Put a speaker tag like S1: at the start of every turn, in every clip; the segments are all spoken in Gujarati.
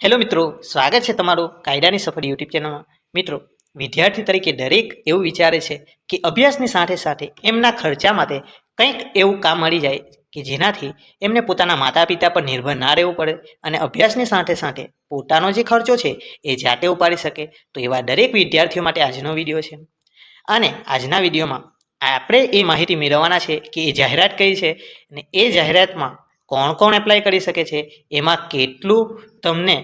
S1: હેલો મિત્રો, સ્વાગત છે તમારું કાયદાની સફર યુટ્યુબ ચેનલમાં. મિત્રો, વિદ્યાર્થી તરીકે દરેક એવું વિચારે છે કે અભ્યાસની સાથે સાથે એમના ખર્ચા માટે કંઈક એવું કામ મળી જાય કે જેનાથી એમને પોતાના માતા પિતા પર નિર્ભર ના રહેવું પડે અને અભ્યાસની સાથે સાથે પોતાનો જે ખર્ચો છે એ જાતે ઉપાડી શકે. તો એવા દરેક વિદ્યાર્થીઓ માટે આજનો વિડીયો છે. અને આજના વિડીયોમાં આપણે એ માહિતી મેળવવાના છે કે એ જાહેરાત કઈ છે અને એ જાહેરાતમાં કોણ કોણ એપ્લાય કરી શકે છે, એમાં કેટલું તમને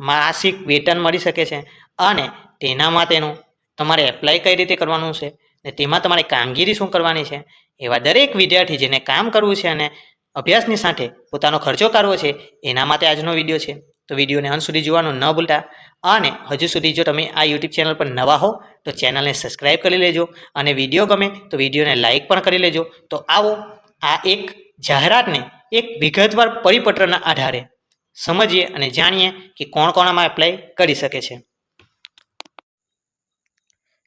S1: માસિક વેતન મળી શકે છે અને તેના માટેનું તમારે એપ્લાય કઈ રીતે કરવાનું છે ને તેમાં તમારે કામગીરી શું કરવાની છે. એવા દરેક વિદ્યાર્થી જેને કામ કરવું છે અને અભ્યાસની સાથે પોતાનો ખર્ચો કાઢવો છે એના માટે આજનો વિડીયો છે. તો વિડીયોને અંત સુધી જોવાનું ન ભૂલતા અને હજુ સુધી જો તમે આ યુટ્યુબ ચેનલ પર નવા હો તો ચેનલને સબસ્ક્રાઈબ કરી લેજો અને વિડીયો ગમે તો વિડીયોને લાઇક પણ કરી લેજો. તો આવો આ એક જાહેરાતને એક વિગતવાર પરિપત્રના આધારે સમજીએ અને જાણીએ કે કોણ કોણ આમાં એપ્લાય કરી શકે છે.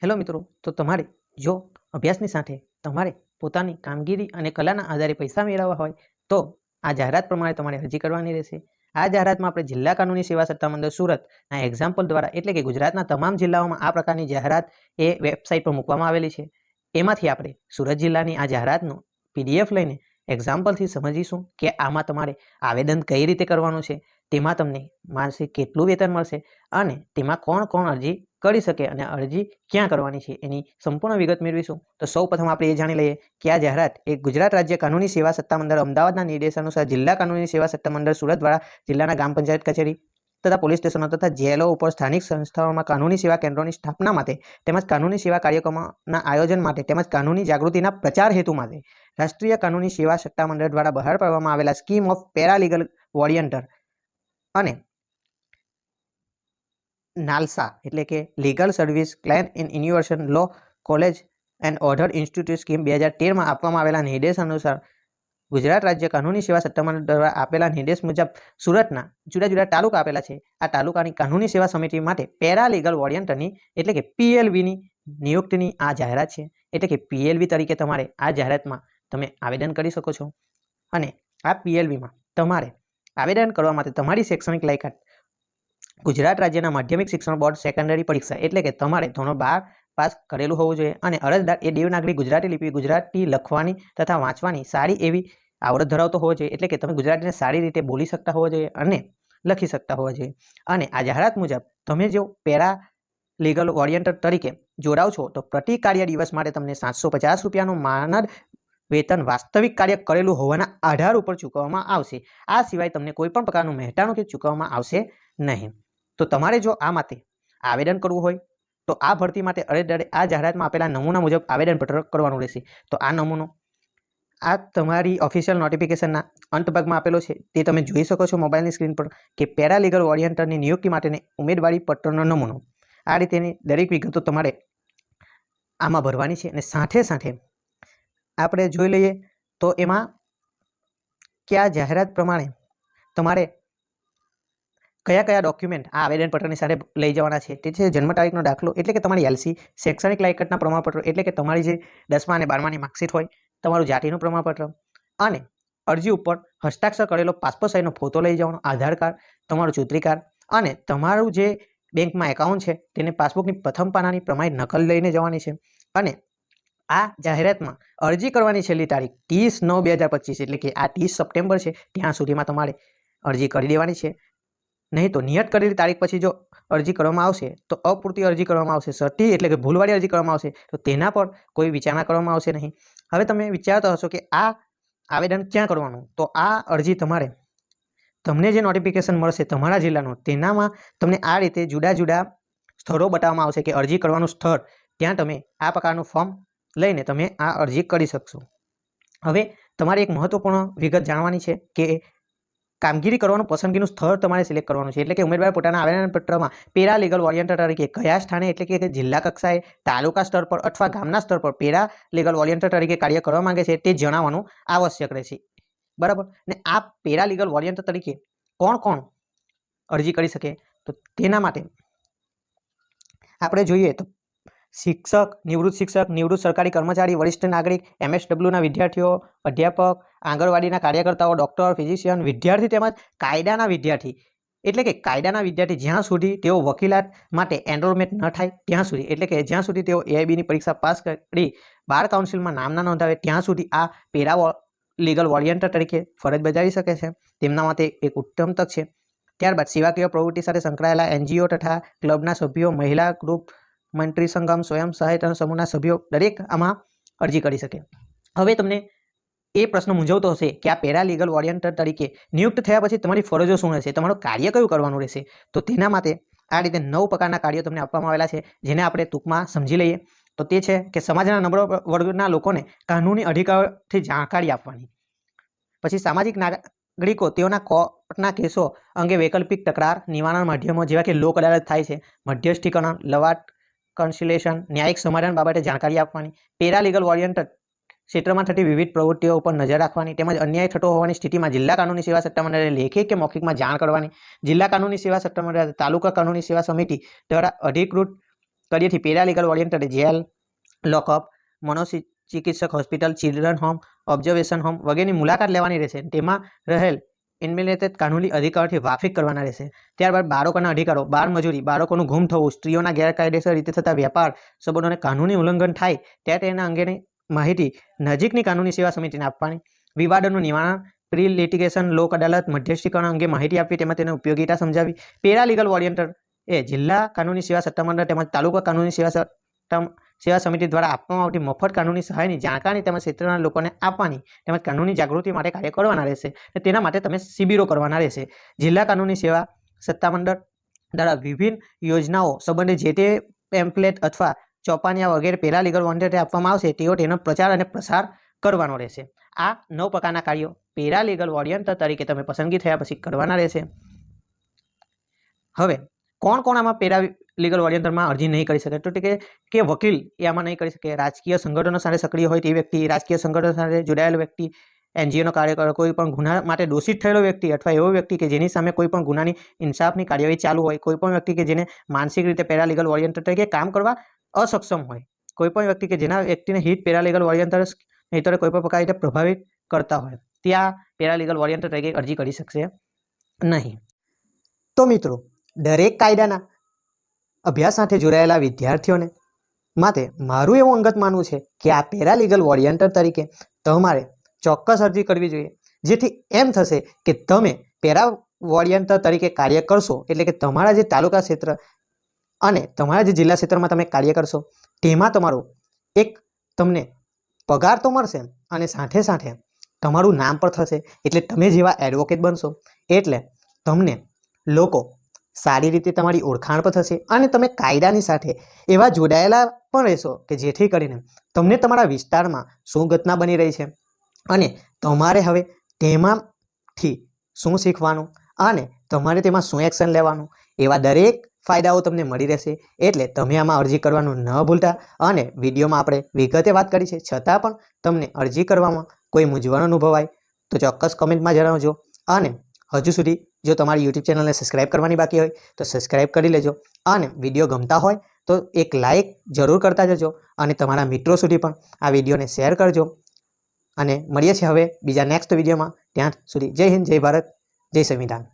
S2: હેલો મિત્રો, તો તમારે જો અભ્યાસની સાથે તમારે પોતાની કામગીરી અને કલાના આધારે પૈસા મેળવવા હોય તો આ જાહેરાત પ્રમાણે તમારે અરજી કરવાની રહેશે. આ જાહેરાતમાં આપણે જિલ્લા કાનૂની સેવા સત્તામંડળ સુરતના એક્ઝામ્પલ દ્વારા એટલે કે ગુજરાતના તમામ જિલ્લાઓમાં આ પ્રકારની જાહેરાત એ વેબસાઇટ પર મૂકવામાં આવેલી છે. એમાંથી આપણે સુરત જિલ્લાની આ જાહેરાતનું PDF લઈને એક્ઝામ્પલથી સમજીશું કે આમાં તમારે આવેદન કઈ રીતે કરવાનું છે, તેમાં તમને માસિક કેટલું વેતન મળશે અને તેમાં કોણ કોણ અરજી કરી શકે અને અરજી ક્યાં કરવાની છે એની સંપૂર્ણ વિગત મેળવીશું. તો સૌપ્રથમ આપણે એ જાણી લઈએ કે આ જાહેરાત એ ગુજરાત રાજ્ય કાનૂની સેવા સત્તામંડળ અમદાવાદના નિર્દેશાનુસાર જિલ્લા કાનૂની સેવા સત્તામંડળ સુરત દ્વારા જિલ્લાના ગ્રામ પંચાયત કચેરી તથા પોલીસ સ્ટેશનો તથા જેલો ઉપર સ્થાનિક સંસ્થાઓમાં કાનૂની સેવા કેન્દ્રોની સ્થાપના માટે તેમજ કાનૂની સેવા કાર્યક્રમોના આયોજન માટે તેમજ કાનૂની જાગૃતિના પ્રચાર હેતુ માટે રાષ્ટ્રીય કાનૂની સેવા સત્તામંડળ દ્વારા બહાર પાડવામાં આવેલા સ્કીમ ઓફ પેરાલીગલ વોરિયન્ટર અને નાલસા એટલે કે legal service client in universal law college and order institute scheme 2013માં આપવામાં આવેલા નિર્દેશ અનુસાર ગુજરાત રાજ્ય કાનૂની સેવા સત્તામંડળ દ્વારા આપેલા નિર્દેશ મુજબ સુરતના જુદા જુદા તાલુકા આપેલા છે. આ તાલુકાની કાનૂની સેવા સમિતિ માટે પેરાલીગલ વોરિયન્ટરની એટલે કે PLVની નિયુક્તિની આ જાહેરાત છે. એટલે કે PLV તરીકે તમારે આ જાહેરાતમાં તમે આવેદન કરી શકો છો અને આ PLVમાં તમારે આવેદન કરવા માટે તમારી શૈક્ષણિક લાયકાત ગુજરાત રાજ્યના માધ્યમિક શિક્ષણ બોર્ડ સેકન્ડરી પરીક્ષા એટલે કે તમારે ધોરણ 12 પાસ કરેલું હોવું જોઈએ અને અરજદાર એ દેવનાગરી ગુજરાતી લિપિ ગુજરાતી લખવાની તથા વાંચવાની સારી એવી આવડત ધરાવતો હોવો જોઈએ. એટલે કે તમે ગુજરાતીને સારી રીતે બોલી શકતા હોવા જોઈએ અને લખી શકતા હોવા જોઈએ. અને આ જાહેરાત મુજબ તમે જો પેરા લીગલ વોરિયન્ટર તરીકે જોડાવ છો તો પ્રતિ કાર્ય દિવસ માટે તમને 750 રૂપિયાનું માનદ વેતન વાસ્તવિક કાર્ય કરેલું હોવાના આધાર ઉપર ચૂકવવામાં આવશે. આ સિવાય તમને કોઈ પણ પ્રકારનું મહેટાણું કે ચૂકવવામાં આવશે નહીં. તો તમારે જો આ માટે આવેદન કરવું હોય તો આ ભરતી માટે અરજદારે આ જાહેરાતમાં આપેલા નમૂના મુજબ આવેદનપત્ર કરવાનું રહેશે. તો આ નમૂનો આ તમારી ઓફિશિયલ નોટિફિકેશનના અંત ભાગમાં આપેલો છે, તે તમે જોઈ શકો છો મોબાઈલની સ્ક્રીન પર કે પેરાલીગલ વોરિયન્ટરની નિયુક્તિ માટેની ઉમેદવારી પત્રનો નમૂનો. આ રીતેની દરેક વિગતો તમારે આમાં ભરવાની છે. અને સાથે સાથે આપણે જોઈ લઈએ તો એમાં કે આ જાહેરાત પ્રમાણે તમારે કયા કયા ડોક્યુમેન્ટ આ આવેદનપત્રની સાથે લઈ જવાના છે. તે છે જન્મ તારીખનો દાખલો એટલે કે તમારી LC, શૈક્ષણિક લાયકાતના પ્રમાણપત્રો એટલે કે તમારી જે 10મા અને 12માની માર્કશીટ હોય, તમારું જાતિનું પ્રમાણપત્ર અને અરજી ઉપર હસ્તાક્ષર કરેલો પાસપોર્ટ સાઇઝનો ફોટો લઈ જવાનો, આધાર કાર્ડ, તમારું ચૂંટણી કાર્ડ અને તમારું જે બેંકમાં એકાઉન્ટ છે તેને પાસબુકની પ્રથમ પાનાની પ્રમાણિત નકલ લઈને જવાની છે. અને આ જાહેરાતમાં અરજી કરવાની છેલ્લી તારીખ 30/9/2025 એટલે કે આ 30 સપ્ટેમ્બર છે ત્યાં સુધીમાં તમારે અરજી કરી દેવાની છે. નહીં તો નિયત કરેલી તારીખ પછી જો અરજી કરવામાં આવશે તો અપૂરતી અરજી કરવામાં આવશે, સટી એટલે કે ભૂલવાળી અરજી કરવામાં આવશે તો તેના પર કોઈ વિચારણા કરવામાં આવશે નહીં. હવે તમે વિચારતા હશો કે આ આવેદન ક્યાં કરવાનું, તો આ અરજી તમારે તમને જે નોટિફિકેશન મળશે તમારા જિલ્લાનું તેનામાં તમને આ રીતે જુદા જુદા સ્થળો બતાવવામાં આવશે કે અરજી કરવાનું સ્થળ, ત્યાં તમે આ પ્રકારનું ફોર્મ લઈને તમે આ અરજી કરી શકશો. હવે તમારે એક મહત્વપૂર્ણ વિગત જાણવાની છે કે કામગીરી કરવાનું પસંદગીનું સ્થળ તમારે સિલેક્ટ કરવાનું છે. એટલે કે ઉમેદવાર પોતાના આવેદનપત્રમાં પેરાલીગલ વોરિયન્ટર તરીકે કયા સ્થાને એટલે કે જિલ્લા કક્ષાએ, તાલુકા સ્તર પર અથવા ગામના સ્તર પર પેરાલીગલ વોરિયન્ટર તરીકે કાર્ય કરવા માંગે છે તે જણાવવાનું આવશ્યક રહેશે. બરાબર. ને આ પેરાલીગલ વોરિયન્ટર તરીકે કોણ કોણ અરજી કરી શકે, તો તેના માટે આપણે જોઈએ તો શિક્ષક, નિવૃત્ત સરકારી કર્મચારી, વરિષ્ઠ નાગરિક, MSWના વિદ્યાર્થીઓ, અધ્યાપક, આંગણવાડીના કાર્યકર્તાઓ, ડૉક્ટર, ફિઝિશિયન, વિદ્યાર્થી તેમજ કાયદાના વિદ્યાર્થી એટલે કે કાયદાના વિદ્યાર્થી જ્યાં સુધી તેઓ વકીલાત માટે એનરોલમેન્ટ ન થાય ત્યાં સુધી, એટલે કે જ્યાં સુધી તેઓ એઆઈબીની પરીક્ષા પાસ કરી બાર કાઉન્સિલમાં નામ ના નોંધાવે ત્યાં સુધી આ પેરા લીગલ વોરિયન્ટર તરીકે ફરજ બજાવી શકે છે. તેમના માટે એક ઉત્તમ તક છે. ત્યારબાદ સેવાકીય પ્રવૃત્તિ સાથે સંકળાયેલા એનજીઓ તથા ક્લબના સભ્યો, મહિલા ગ્રુપ, મંત્રી સંગમ, સ્વયં સહાયતા સમૂહના સભ્યો દરેક આમાં અરજી કરી શકે. હવે તમને એ પ્રશ્ન મૂંઝવતો હશે કે આ પેરા લીગલ વોરિયન્ટર તરીકે નિયુક્ત થયા પછી તમારી ફરજો શું રહેશે, તમારું કાર્ય કયું કરવાનું રહેશે? તો તેના માટે આ રીતે 9 પ્રકારના કાર્યો તમને આપવામાં આવેલા છે, જેને આપણે ટૂંકમાં સમજી લઈએ. તો તે છે કે સમાજના નબળા વર્ગના લોકોને કાનૂની અધિકારથી જાણકારી આપવાની. પછી સામાજિક નાગરિકો તેઓના કોર્ટના કેસો અંગે વૈકલ્પિક તકરાર નિવારણ માધ્યમો જેવા કે લોક અદાલત થાય છે, મધ્યસ્થીકરણ, લવાદ, કન્સિલેશન, ન્યાયિક સમાધાન બાબતે જાણકારી આપવાની. પેરા લીગલ વોરિયન્ટર ક્ષેત્રમાં થતી વિવિધ પ્રવૃત્તિઓ ઉપર નજર રાખવાની, તેમજ અન્યાય થતો હોવાની સ્થિતિમાં જિલ્લા કાનૂની સેવા સત્તામંડળે લેખિત કે મૌખિકમાં જાણ કરવાની. જિલ્લા કાનૂની સેવા સત્તામંડળ, તાલુકા કાનૂની સેવા સમિતિ દ્વારા અધિકૃત કર્યેથી પેરા લીગલ વોરિયન્ટરે જેલ, લોકઅપ, મનોચિકિત્સક hospital, children home, observation home વગેરેની મુલાકાત લેવાની રહેશે. તેમાં રહેલ ઇન્મેલેટેડ કાનૂની અધિકારોથી વાફિક કરવાના રહેશે. ત્યારબાદ બાળકોના અધિકારો, બાળ મજૂરી, બાળકોનું ગુમ થવું, સ્ત્રીઓના ગેરકાયદેસર રીતે થતા વેપાર સંબંધોને કાનૂની ઉલ્લંઘન થાય ત્યારે તેના અંગેની માહિતી નજીકની કાનૂની સેવા સમિતિને આપવાની. વિવાદોનું નિવારણ, પ્રી લિટિગેશન, લોક અદાલત, મધ્યસ્થીકરણ અંગે માહિતી આપવી, તેમાં તેની ઉપયોગિતા સમજાવી. પેરા લીગલ વોરિયન્ટર એ જિલ્લા કાનૂની સેવા સત્તામંડળ તેમજ તાલુકા કાનૂની સેવા સમિતિ દ્વારા આપવામાં આવતી મફત કાનૂની સહાયની જાણકારી તેમજ ક્ષેત્રના લોકોને આપવાની, તેમજ કાનૂની જાગૃતિ માટે કાર્ય કરવાના રહેશે. તેના માટે તમે શિબિરો કરવાના રહેશે. જિલ્લા કાનૂની સેવા સત્તામંડળ દ્વારા વિભિન્ન યોજનાઓ સંબંધે જે તે પેમ્પલેટ અથવા ચોપાનિયા વગેરે પેરા લીગલ વોરિયન્ટરને આપવામાં આવશે તેઓ તેનો પ્રચાર અને પ્રસાર કરવાનો રહેશે. આ 9 પ્રકારના કાર્યો પેરા લીગલ વોરિયન્ટર તરીકે તમે પસંદગી થયા પછી કરવાના રહેશે. હવે કોણ કોણ આમાં પેરા લીગલ વોરિયન્ટરમાં અરજી નહીં કરી શકે? તો કે વકીલ એ આમાં નહીં કરી શકે, રાજકીય સંગઠનો સાથે સક્રિય હોય તે વ્યક્તિ, રાજકીય સંગઠનો સાથે જોડાયેલો વ્યક્તિ, એનજીઓનો કાર્યકર, કોઈ પણ ગુના માટે દોષિત થયેલો વ્યક્તિ અથવા એવો વ્યક્તિ કે જેની સામે કોઈ પણ ગુનાની ઇન્સાફની કાર્યવાહી ચાલુ હોય, કોઈ પણ વ્યક્તિ કે જેને માનસિક રીતે પેરા લીગલ વોરિયન્ટર તરીકે કામ કરવા અસક્ષમ હોય, કોઈ પણ વ્યક્તિ કે જેના વ્યક્તિને હિત પેરા લીગલ વોરિયન્ટર હેઠળ કોઈ પણ પ્રકાર રીતે પ્રભાવિત કરતા હોય, ત્યાં પેરા લીગલ વોરિયન્ટર તરીકે અરજી કરી શકશે નહીં. તો મિત્રો, દરેક કાયદાના અભ્યાસ સાથે જોડાયેલા વિદ્યાર્થીઓને માટે મારું એવું અંગત માનવું છે કે આ પેરા લીગલ વોરિયન્ટર તરીકે તમારે ચોક્કસ અરજી કરવી જોઈએ, જેથી એમ થશે કે તમે પેરા વોરિયન્ટર તરીકે કાર્ય કરશો એટલે કે તમારા જે તાલુકા ક્ષેત્ર અને તમારા જે જિલ્લા ક્ષેત્રમાં તમે કાર્ય કરશો તેમાં તમારું એક તમને પગાર તો મળશે અને સાથે સાથે તમારું નામ પણ થશે. એટલે તમે જેવા એડવોકેટ બનશો એટલે તમને લોકો સારી રીતે તમારી ઓળખાણ પણ થશે અને તમે કાયદાની સાથે એવા જોડાયેલા પણ રહેશો કે જેથી કરીને તમને તમારા વિસ્તારમાં શું ઘટના બની રહી છે અને તમારે હવે તેમાંથી શું શીખવાનું અને તમારે તેમાં શું એક્શન લેવાનું, એવા દરેક ફાયદાઓ તમને મળી રહેશે. એટલે તમે આમાં અરજી કરવાનું ન ભૂલતા. અને વિડીયોમાં આપણે વિગતે વાત કરી છે, છતાં પણ તમને અરજી કરવામાં કોઈ મૂંઝવણ અનુભવાય તો ચોક્કસ કમેન્ટમાં જણાવજો. અને હજુ સુધી જો તમારી યુટ્યુબ ચેનલને સબસ્ક્રાઇબ કરવાની બાકી હોય તો સબસ્ક્રાઇબ કરી લેજો. અને વિડીયો ગમતા હોય તો એક લાઇક જરૂર કરતા જજો અને તમારા મિત્રો સુધી પણ આ વિડીયોને શેર કરજો. અને મળીએ છીએ હવે બીજા નેક્સ્ટ વિડીયોમાં. ત્યાં સુધી જય હિન્દ, જય ભારત, જય સંવિધાન.